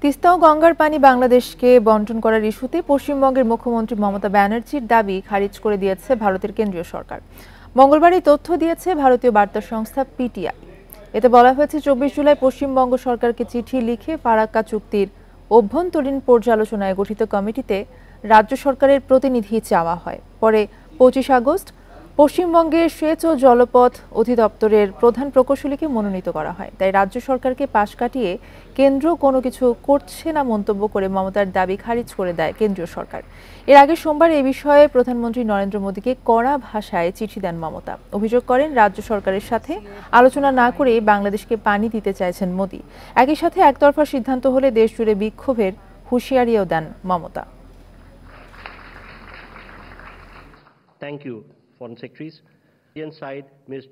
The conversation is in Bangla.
তিস্তা ও গঙ্গার পানি বাংলাদেশকে বণ্টন করার ইস্যুতে পশ্চিমবঙ্গের মুখ্যমন্ত্রী মমতা ব্যানার্জির দাবি খারিজ করে দিয়েছে ভারতের কেন্দ্রীয় সরকার। মঙ্গলবার এই তথ্য দিয়েছে ভারতীয় বার্তা সংস্থা পিটিআই। এতে বলা হয়েছে, 24 জুলাই পশ্চিমবঙ্গ সরকারকে চিঠি লিখে ফারাক্কা চুক্তির অভ্যন্তরীণ পর্যালোচনায় গঠিত কমিটিতে রাজ্য সরকারের প্রতিনিধি চাওয়া হয়। পরে 25 আগস্ট পশ্চিমবঙ্গের সেচ ও জলপথ অধিদপ্তরের প্রধান প্রকৌশলীকে মনোনীত করা হয়। তাই রাজ্য সরকারকে পাশ কাটিয়ে কেন্দ্র কোনো কিছু করছে না মন্তব্য করে মমতার দাবি খারিজ করে দেয় কেন্দ্রীয় সরকার। এর আগে সোমবার এই বিষয়ে প্রধানমন্ত্রী নরেন্দ্র মোদীকে কড়া ভাষায় চিঠি দেন মমতা। অভিযোগ করেন, রাজ্য সরকারের সাথে আলোচনা না করে বাংলাদেশকে পানি দিতে চাইছেন মোদী। একই সাথে একতরফা সিদ্ধান্ত হলে দেশ জুড়ে বিক্ষোভের হুঁশিয়ারিও দেন Mamata. Thank you, Foreign Secretaries. Indian side, Ms.